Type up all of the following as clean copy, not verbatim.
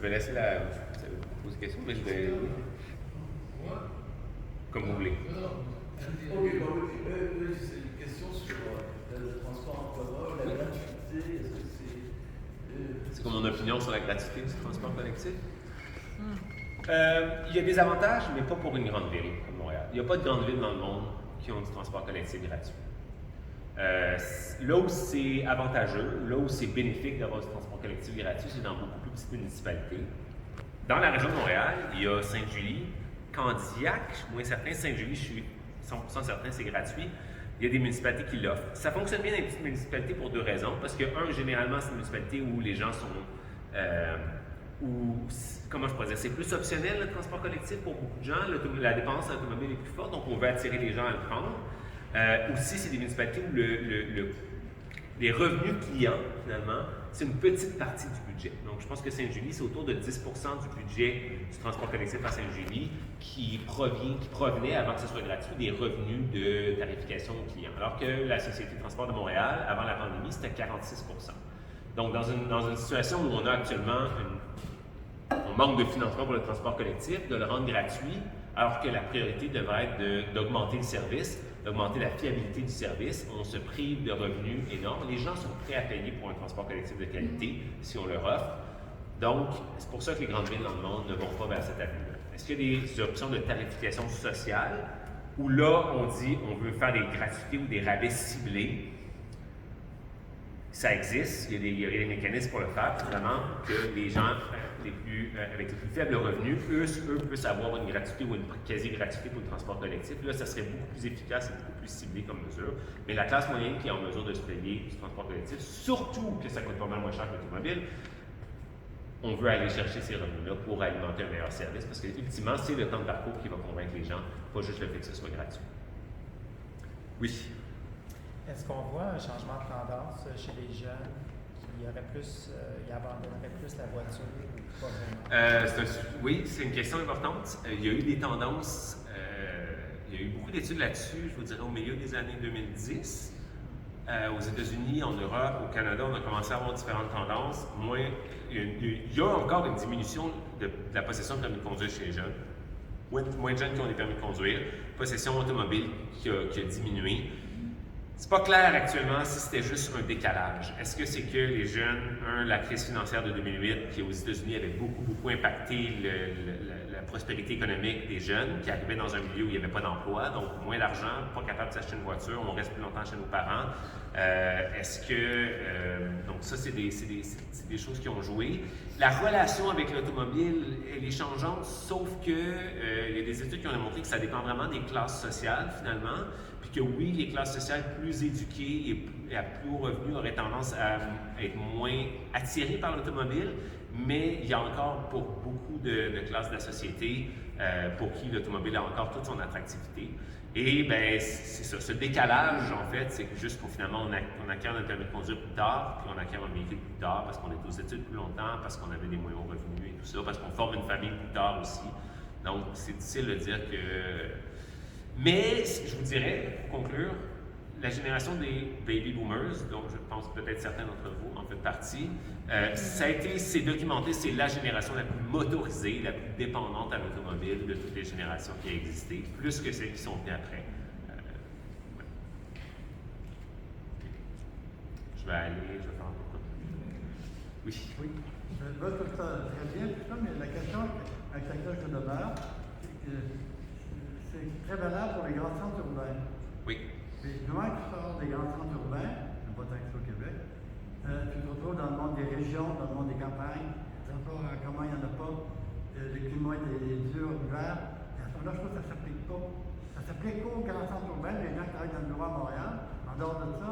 vais laisser poser question, mais je vais. Comme vous voulez. Ok, c'est une question sur le transport en commun, la gratuité, est-ce que c'est. C'est comme mon opinion sur la gratuité du transport collectif? Il y a des avantages, mais pas pour une grande ville comme Montréal. Il n'y a pas de grande ville dans le monde qui ont du transport collectif gratuit. Là où c'est avantageux, là où c'est bénéfique d'avoir du transport collectif gratuit, c'est dans beaucoup plus petites municipalités. Dans la région de Montréal, il y a Sainte-Julie, Candiac, je suis moins certain, Sainte-Julie, je suis 100% certain, c'est gratuit. Il y a des municipalités qui l'offrent. Ça fonctionne bien dans les petites municipalités pour deux raisons. Parce que, généralement, c'est une municipalité où les gens sont. Comment je pourrais dire, c'est plus optionnel le transport collectif pour beaucoup de gens. La dépense à l'automobile est plus forte, donc on veut attirer les gens à le prendre. Aussi, c'est des municipalités où les revenus clients, finalement, c'est une petite partie du budget. Donc, je pense que Sainte-Julie, c'est autour de 10% du budget du transport collectif à Sainte-Julie qui provenait, avant que ce soit gratuit, des revenus de tarification aux clients. Alors que la Société de transport de Montréal, avant la pandémie, c'était 46%. Donc, dans une situation où on a actuellement on manque de financement pour le transport collectif, de le rendre gratuit, alors que la priorité devrait être d'augmenter le service, d'augmenter la fiabilité du service, on se prive de revenus énormes. Les gens sont prêts à payer pour un transport collectif de qualité si on leur offre. Donc, c'est pour ça que les grandes villes dans le monde ne vont pas vers cette avenue-là. Est-ce qu'il y a des options de tarification sociale où là, on dit on veut faire des gratuités ou des rabais ciblés? Ça existe, il y a des mécanismes pour le faire, vraiment, que les gens avec les plus faibles revenus, eux puissent avoir une gratuité ou une quasi-gratuité pour le transport collectif. Là, ça serait beaucoup plus efficace et beaucoup plus ciblé comme mesure. Mais la classe moyenne qui est en mesure de se payer du transport collectif, surtout que ça coûte pas mal moins cher que l'automobile, on veut aller chercher ces revenus-là pour alimenter un meilleur service, parce que ultimement, c'est le temps de parcours qui va convaincre les gens, pas juste le fait que ce soit gratuit. Oui. Est-ce qu'on voit un changement de tendance chez les jeunes qui abandonneraient plus la voiture ou pas vraiment? Oui, c'est une question importante. Il y a eu des tendances, il y a eu beaucoup d'études là-dessus, je vous dirais au milieu des années 2010. Aux États-Unis, en Europe, au Canada, on a commencé à avoir différentes tendances. Il y a encore une diminution de la possession de permis de conduire chez les jeunes. Moins de jeunes qui ont des permis de conduire. Possession automobile qui a diminué. C'est pas clair actuellement si c'était juste un décalage. Est-ce que c'est que les jeunes, la crise financière de 2008 qui aux États-Unis avait beaucoup impacté la prospérité économique des jeunes qui arrivaient dans un milieu où il n'y avait pas d'emploi, donc moins d'argent, pas capable de s'acheter une voiture, on reste plus longtemps chez nos parents. Donc ça, c'est des choses qui ont joué. La relation avec l'automobile, elle est changeante, sauf que il y a des études qui ont démontré que ça dépend vraiment des classes sociales finalement, puis que oui, les classes sociales plus éduquées et à plus haut revenu auraient tendance à être moins attirées par l'automobile, mais il y a encore pour beaucoup de classes de la société pour qui l'automobile a encore toute son attractivité. Et bien, c'est ça, ce décalage, en fait, c'est que juste finalement, on acquiert notre permis de conduire plus tard, puis on acquiert un véhicule plus tard, parce qu'on est aux études plus longtemps, parce qu'on avait des moyens de revenus et tout ça, parce qu'on forme une famille plus tard aussi. Donc, c'est difficile de dire que... Mais, je vous dirais, pour conclure, la génération des baby boomers, dont je pense peut-être certains d'entre vous en faites partie, c'est documenté, c'est la génération la plus motorisée, la plus dépendante à l'automobile de toutes les générations qui ont existé, plus que celles qui sont venues après. Ouais. Je vais faire un peu. Oui. Oui. Je vois tout ça très bien, tout ça, mais la question avec laquelle je demeure, c'est très valable pour les grands centres urbains. Oui. Mais loin que tu sors des grands centres urbains, pas tant que ça au Québec, tu te retrouves dans le monde des régions, dans le monde des campagnes, comment il n'y en a pas, le climat est dur, l'hiver. Et à ce moment-là, je trouve que ça ne s'applique pas. Ça s'applique pas aux grands centres urbains, les gens qui travaillent dans le bureau à Montréal. En dehors de ça,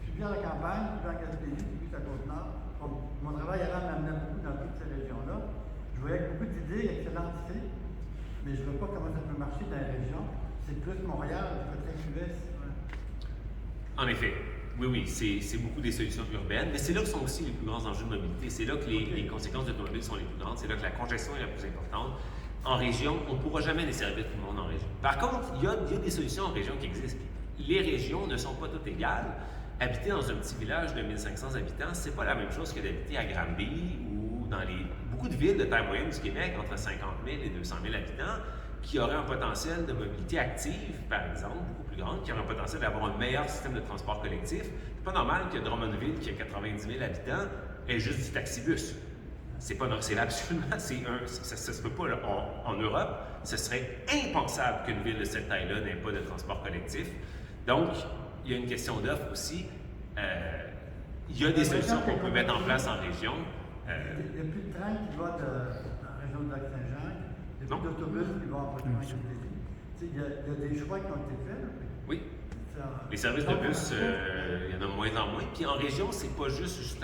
tu vis à la campagne, tu vis en Gaspésie, tu vis à Côte-Nord. Mon travail avant m'amenait beaucoup dans toutes ces régions-là. Je voyais beaucoup d'idées excellentes ici, mais je ne vois pas comment ça peut marcher dans les régions. C'est plus Montréal, c'est très sud-est. En effet. Oui, c'est beaucoup des solutions urbaines, mais c'est là que sont aussi les plus grands enjeux de mobilité. C'est là que les conséquences de l'automobile sont les plus grandes, c'est là que la congestion est la plus importante. En région, on ne pourra jamais desservir tout le monde en région. Par contre, il y a des solutions en région qui existent. Les régions ne sont pas toutes égales. Habiter dans un petit village de 1500 habitants, c'est pas la même chose que d'habiter à Granby ou dans beaucoup de villes de taille moyenne du Québec, entre 50 000 et 200 000 habitants, qui auraient un potentiel de mobilité active, par exemple, beaucoup plus grande, qui auraient un potentiel d'avoir un meilleur système de transport collectif. C'est pas normal que Drummondville, qui a 90 000 habitants, ait juste du taxibus. C'est absolument, ça se peut pas. Là. En Europe, ce serait impensable qu'une ville de cette taille-là n'ait pas de transport collectif. Donc, il y a une question d'offre aussi. Il y a des solutions qu'on peut mettre en place en région. Il n'y a plus de train qui va de la région de Lac-Saint-Jean, il n'y a plus d'autobus qui vont en prochain. Il y a des choix qui ont été faits. Là. Oui. Les services de bus, il y en a de moins en moins. Puis en région, c'est pas juste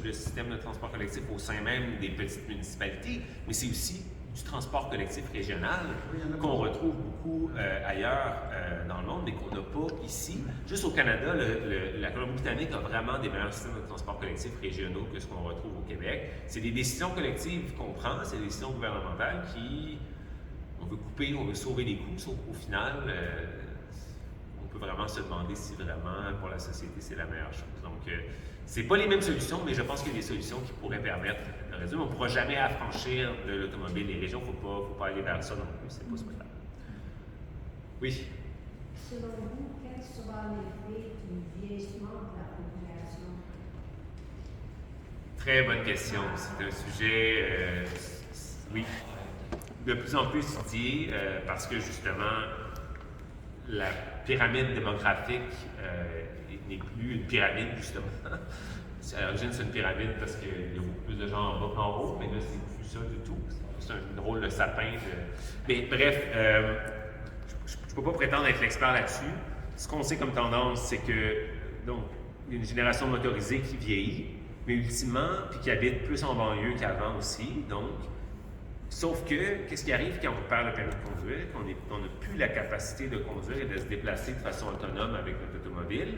le système de transport collectif au sein même des petites municipalités, mais c'est aussi du transport collectif régional qu'on retrouve beaucoup ailleurs dans le monde, mais qu'on n'a pas ici. Juste au Canada, la Colombie-Britannique a vraiment des meilleurs systèmes de transport collectif régionaux que ce qu'on retrouve au Québec. C'est des décisions collectives qu'on prend, c'est des décisions gouvernementales qui, on veut couper, on veut sauver les coûts, sauf qu'au final, on peut vraiment se demander si vraiment, pour la société, c'est la meilleure chose. Donc, c'est pas les mêmes solutions, mais je pense qu'il y a des solutions qui pourraient permettre de réduire. On ne pourra jamais affranchir de l'automobile les régions. Il ne faut pas aller vers ça non plus. C'est pas souhaitable. Oui? Selon vous, quel sera l'effet du vieillissement de la population? Très bonne question. C'est un sujet, oui, de plus en plus étudié parce que justement, la pyramide démographique n'est plus une pyramide, justement. À l'origine, c'est une pyramide parce qu'il y a beaucoup plus de gens en bas qu'en haut, mais là, c'est plus ça du tout. C'est un drôle de sapin. Mais bref, je ne peux pas prétendre être l'expert là-dessus. Ce qu'on sait comme tendance, c'est que, donc, il y a une génération motorisée qui vieillit, mais ultimement, puis qui habite plus en banlieue qu'avant aussi, donc. Sauf que, qu'est-ce qui arrive quand on perd le permis de conduire, qu'on n'a plus la capacité de conduire et de se déplacer de façon autonome avec notre automobile?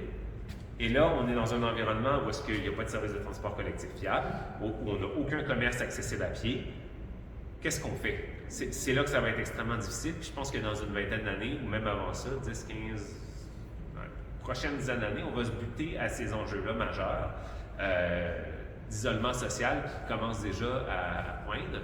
Et là, on est dans un environnement où est-ce qu'il n'y a pas de service de transport collectif fiable, où on n'a aucun commerce accessible à pied. Qu'est-ce qu'on fait? C'est là que ça va être extrêmement difficile. Puis je pense que dans une vingtaine d'années, ou même avant ça, 10, 15, prochaines dizaines d'années, on va se buter à ces enjeux-là majeurs d'isolement social qui commencent déjà à poindre.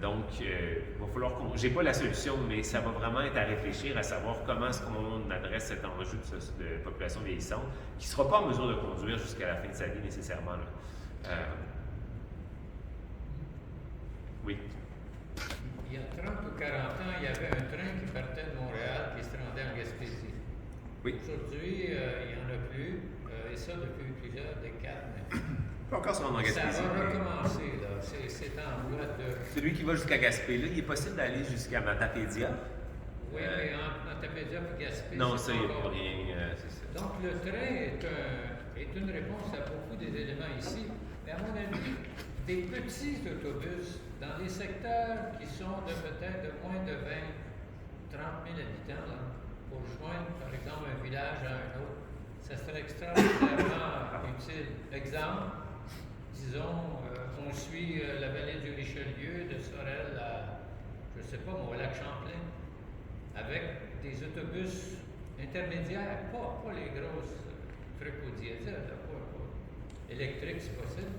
Donc, il va falloir qu'on... J'ai pas la solution, mais ça va vraiment être à réfléchir, à savoir comment est-ce qu'on adresse cet enjeu de population vieillissante, qui ne sera pas en mesure de conduire jusqu'à la fin de sa vie nécessairement. Là. Oui. Il y a 30 ou 40 ans, il y avait un train qui partait de Montréal qui se rendait en Gaspésie. Oui. Aujourd'hui, il n'y en a plus, et ça depuis plusieurs décades maintenant. Encore se rendre en Gaspésie. Ça va recommencer, là. C'est en voie de... Celui qui va jusqu'à Gaspé, là, il est possible d'aller jusqu'à Matapédia. Oui, mais entre Matapédia et Gaspé... Non, ça, il n'y a pas rien, c'est ça. Donc, le train est une réponse à beaucoup des éléments ici. Mais à mon avis, des petits autobus dans des secteurs qui sont de peut-être de moins de 20, 30 000 habitants, là, pour joindre, par exemple, un village à un autre, ça serait extraordinairement utile. Exemple, disons, on suit la vallée du Richelieu, de Sorel à, je ne sais pas, au lac Champlain, avec des autobus intermédiaires, pas les grosses trucs au diesel, pas électriques, c'est possible.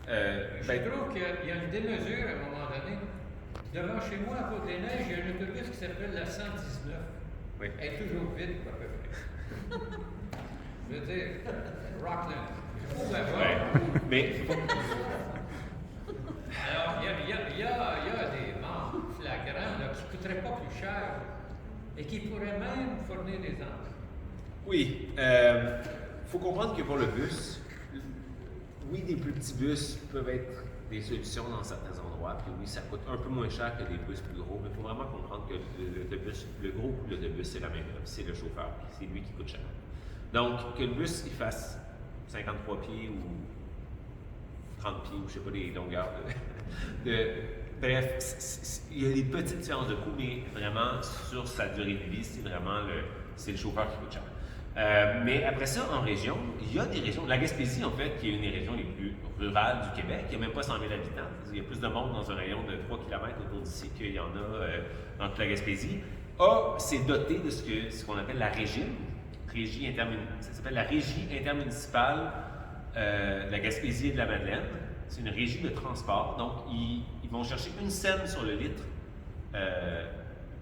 Je trouve qu'il y a une démesure à un moment donné. Devant chez moi, à Côte-des-Neiges, il y a un autobus qui s'appelle la 119. Oui. Elle est toujours vide, à peu près. Je veux dire, Rockland. Ouais. Mais alors, il y a des membres flagrants là, qui ne coûteraient pas plus cher et qui pourraient même fournir des emplois. oui, faut comprendre que pour le bus, oui, des plus petits bus peuvent être des solutions dans certains endroits, puis oui, ça coûte un peu moins cher que des bus plus gros, mais il faut vraiment comprendre que le gros coût de l'autobus, c'est la main-d'œuvre, c'est le chauffeur, puis c'est lui qui coûte cher. Donc, que le bus, il fasse 53 pieds ou 30 pieds, ou je ne sais pas les longueurs bref, il y a des petites différences de coût, mais vraiment, sur sa durée de vie, c'est vraiment le chauffeur qui coûte cher. Mais après ça, en région, il y a des régions. La Gaspésie, en fait, qui est une des régions les plus rurales du Québec, il n'y a même pas 100 000 habitants. Il y a plus de monde dans un rayon de 3 km autour d'ici qu'il y en a dans toute la Gaspésie. C'est doté de ce qu'on appelle la régime. Ça s'appelle la Régie intermunicipale de la Gaspésie et de la Madeleine. c'est une régie de transport. Donc, ils vont chercher 1 cent sur le litre,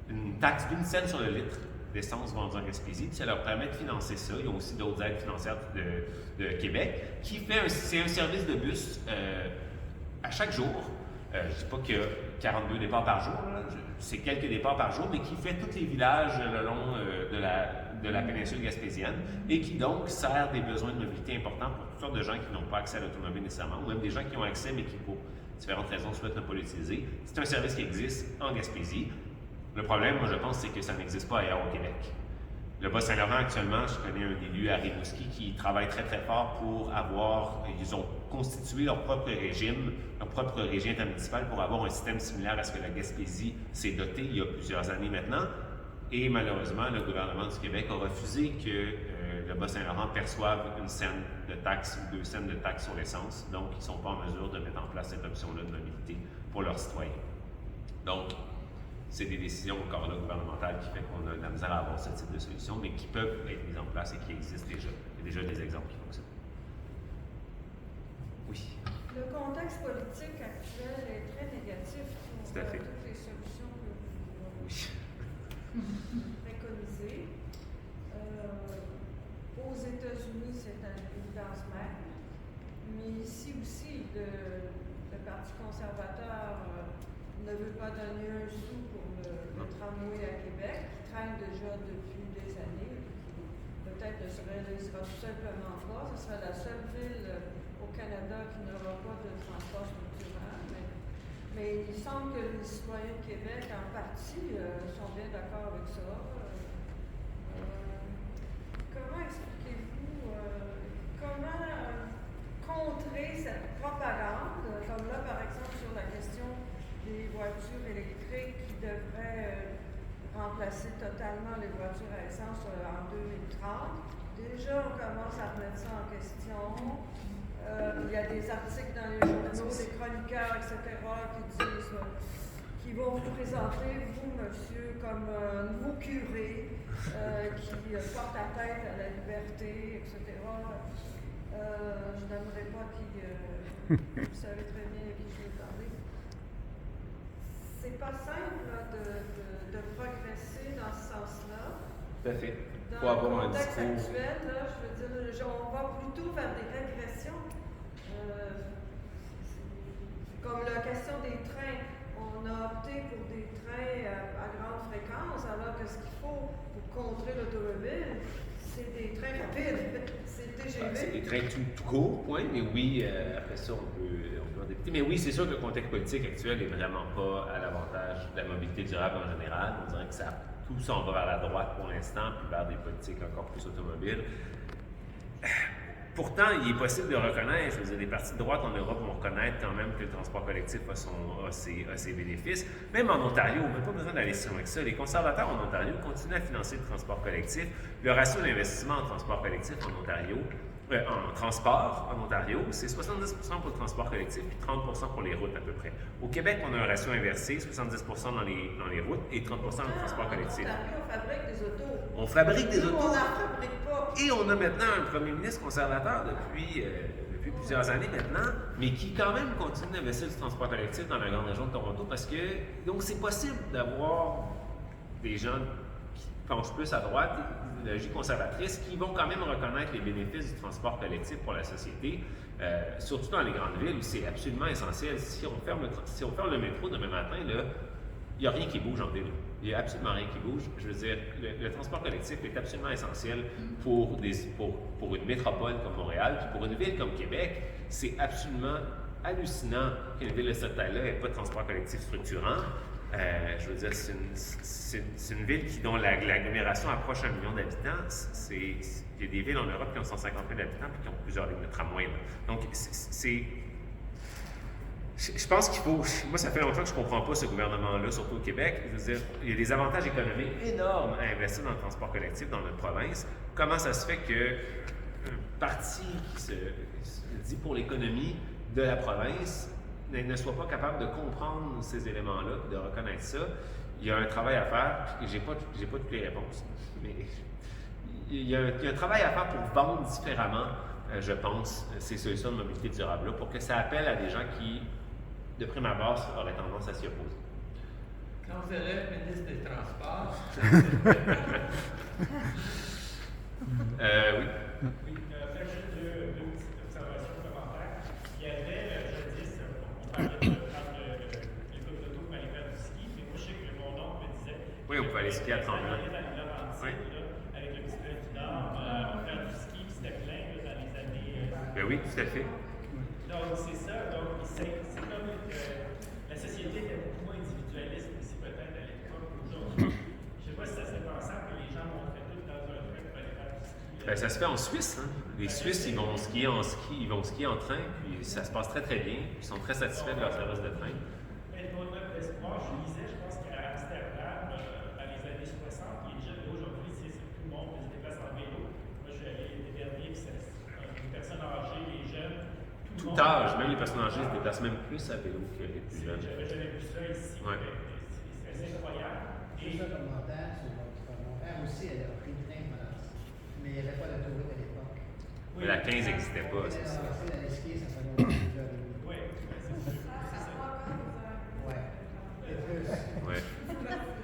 une taxe d'1 cent sur le litre d'essence vendue en Gaspésie, puis ça leur permet de financer ça. Il y a aussi d'autres aides financières de Québec, c'est un service de bus à chaque jour. Je ne dis pas qu'il y a 42 départs par jour, c'est quelques départs par jour, mais qui fait tous les villages le long de la péninsule gaspésienne et qui donc sert des besoins de mobilité importants pour toutes sortes de gens qui n'ont pas accès à l'automobile nécessairement, ou même des gens qui ont accès mais qui, pour différentes raisons, souhaitent ne pas l'utiliser. C'est un service qui existe en Gaspésie. Le problème, moi, je pense, c'est que ça n'existe pas ailleurs au Québec. Le Bas-Saint-Laurent, actuellement, je connais un élu à Rimouski qui travaille très, très fort pour ils ont constitué leur propre régime intermunicipal pour avoir un système similaire à ce que la Gaspésie s'est dotée il y a plusieurs années maintenant. Et malheureusement, le gouvernement du Québec a refusé que le Bas-Saint-Laurent perçoive 1 cent de taxe ou 2 cents de taxe sur l'essence. Donc, ils ne sont pas en mesure de mettre en place cette option-là de mobilité pour leurs citoyens. Donc, c'est des décisions encore là gouvernementales qui fait qu'on a de la misère à avoir ce type de solution, mais qui peuvent être mises en place et qui existent déjà. Il y a déjà des exemples qui fonctionnent. Oui. Le contexte politique actuel est très négatif pour Tout à fait. toutes les solutions que vous Oui. préconisez. Aux États-Unis, c'est une évidence même, mais ici aussi, le Parti conservateur ne veut pas donner un sou pour le tramway à Québec, qui traîne déjà depuis des années. Peut-être ne se réalisera tout simplement pas. Ce sera la seule ville au Canada qui n'aura pas de transport structurant. Mais il semble que les citoyens de Québec, en partie, sont bien d'accord avec ça. Comment expliquez-vous, comment contrer cette propagande, comme là, par exemple, sur la question des voitures électriques qui devraient remplacer totalement les voitures à essence en 2030. Déjà, on commence à remettre ça en question. Il y a des articles dans les journaux, des chroniqueurs, etc., qui vont vous présenter, vous, monsieur, comme un nouveau curé qui porte atteinte à la liberté, etc. Je n'aimerais pas vous savez très bien à qui je vais parler. C'est pas simple là, de progresser dans ce sens-là. Tout à fait. Dans le contexte actuel, là, je veux dire, on va plutôt vers des régressions. Comme la question des trains. On a opté pour des trains à grande fréquence, alors que ce qu'il faut pour contrer l'automobile, c'est des trains rapides. C'est TGV. C'est des trains tout court, point, mais oui, après ça, on peut en débuter. Mais oui, c'est sûr que le contexte politique actuel n'est vraiment pas à l'avantage de la mobilité durable en général. On dirait que tout s'en va vers la droite pour l'instant, puis vers des politiques encore plus automobiles. Pourtant, il est possible de reconnaître, je veux dire, les partis de droite en Europe vont reconnaître quand même que le transport collectif a ses bénéfices. Même en Ontario, on n'a pas besoin d'aller si loin que ça. Les conservateurs en Ontario continuent à financer le transport collectif. Le ratio d'investissement en transport collectif en Ontario, en transport en Ontario, c'est 70 % pour le transport collectif et 30 % pour les routes à peu près. Au Québec, on a un ratio inversé, 70 % dans les routes et 30 % dans le transport collectif. On fabrique des autos. On fabrique des autos. On n'en fabrique pas. Et on a maintenant un premier ministre conservateur depuis plusieurs années maintenant, mais qui quand même continue d'investir le transport collectif dans la grande région de Toronto parce que, donc c'est possible d'avoir des gens qui penchent plus à droite, des idéologies conservatrices, qui vont quand même reconnaître les bénéfices du transport collectif pour la société, surtout dans les grandes villes où c'est absolument essentiel. Si on ferme le métro demain matin, là, il n'y a rien qui bouge en ville. Il n'y a absolument rien qui bouge. Je veux dire, le transport collectif est absolument essentiel pour une métropole comme Montréal, puis pour une ville comme Québec. C'est absolument hallucinant qu'une ville de cette taille-là n'ait pas de transport collectif structurant. Je veux dire, c'est une ville dont l'agglomération approche 1 million d'habitants. Il y a des villes en Europe qui ont 150 000 habitants et qui ont plusieurs lignes de tramway. Donc, je pense qu'il faut. Moi, ça fait longtemps que je ne comprends pas ce gouvernement-là, surtout au Québec. Je veux dire, il y a des avantages économiques énormes à investir dans le transport collectif dans notre province. Comment ça se fait qu'un parti qui se dit pour l'économie de la province ne soit pas capable de comprendre ces éléments-là, de reconnaître ça? Il y a un travail à faire, puis j'ai pas toutes les réponses, mais il y a un travail à faire pour vendre différemment je pense, ces solutions de mobilité durable-là pour que ça appelle à des gens qui, de prime abord, auraient tendance à s'y opposer. Quand vous allez être ministre des Transports, Oui. Oui, peut-être juste deux petites observations, commentaires. Il y avait, jadis, on parlait de prendre les groupes d'auto pour aller faire du ski, mais moi je sais que mon oncle me disait. Oui, on peut aller skier à Tremblant. Dans les Laurentides, Oui. là, avec le petit train qui dort, on faire du ski, puis c'était plein là, dans les années. Ben oui, tout à fait. Donc c'est ça, donc c'est comme la société était beaucoup moins individualiste ici peut-être à l'époque qu'aujourd'hui. Je ne sais pas si ça serait pensable que les gens montraient tous dans un train pour aller faire du ski. Ben, ça se fait en Suisse. Hein? Les Suisses, ils vont skier en ski, ils vont skier en train, puis ça se passe très très bien. Ils sont très satisfaits de leur service de train. Mais notre espoir, je lisais, je pense qu'à Amsterdam, dans les années 60, les jeunes aujourd'hui, c'est tout le monde se déplace en vélo. Moi, je suis allé l'été dernier, puis les personnes âgées, les jeunes, Tout âge, même les personnes âgées se déplacent même plus à vélo que les plus jeunes. J'avais jamais vu ça ici. Ouais. C'est assez incroyable. J'ai ça comme montagne, mon père aussi, elle a pris le train pendant ça. Mais il n'y avait pas d'autoroute à l'époque. Mais la 15 n'existait pas, c'est ça. D'aller skier, ça fait longtemps que Oui, c'est ça. Ouais. Et plus. Ouais.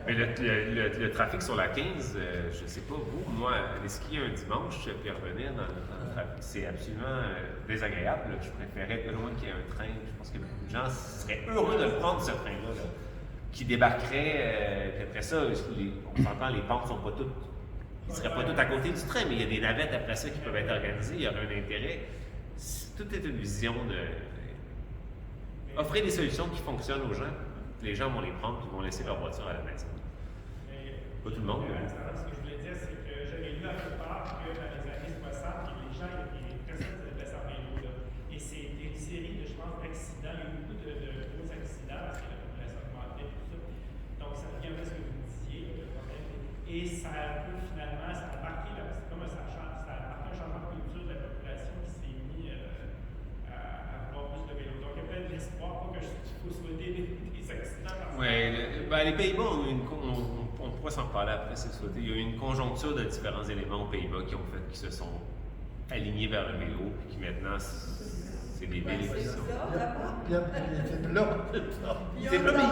Mais le trafic sur la 15, je sais pas vous, moi, aller skier un dimanche puis revenir dans le trafic, c'est absolument désagréable. Là. Je préférais de loin qu'il y ait un train. Je pense que beaucoup de gens seraient heureux de le prendre, ce train-là, là, qui débarquerait. Puis après ça, on s'entend, les pentes sont pas toutes. Ils ne seraient pas toutes à côté du train, mais il y a des navettes après ça qui peuvent être organisées. Il y aurait un intérêt. Tout est une vision de. Offrir des solutions qui fonctionnent aux gens. Les gens vont les prendre et vont laisser leur voiture à la maison. Pas tout le monde, mais. Ce que je voulais dire, c'est que j'avais lu à quelque part que dans les années 60, les gens, personne ne se déplaçait en vélo. Là. Et c'est une série de, je pense, d'accidents. Il y a eu beaucoup de gros accidents parce que la population augmentait et tout ça. Donc, ça revient à ce que vous disiez, le problème. Et ça a un peu, finalement, ça a marqué, là, c'est comme ça a marqué un changement de culture de la population qui s'est mis à avoir plus de vélo. Donc, il y a peut-être de l'espoir, pas que il faut souhaiter des accidents. Oui, les Pays-Bas, on pourra s'en parler après, c'est souhaité. Il y a eu une conjoncture de différents éléments aux Pays-Bas qui ont fait qu'ils se sont alignés vers le vélo, puis qui maintenant, c'est des villes qui sont. Il y a c'est plat. C'est plat,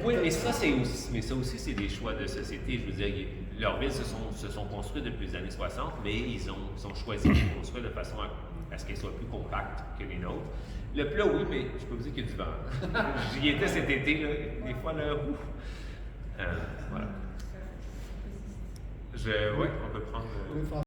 oui, mais ça, aussi, c'est des choix de société. Je veux dire, leurs villes se sont construites depuis les années 60, mais ils ont choisi de construire de façon à ce qu'elles soient plus compactes que les nôtres. Le plat, oui, mais je peux vous dire qu'il y a du vent. J'y étais cet été, là, des fois, là, ouf. Voilà. Oui, on peut prendre.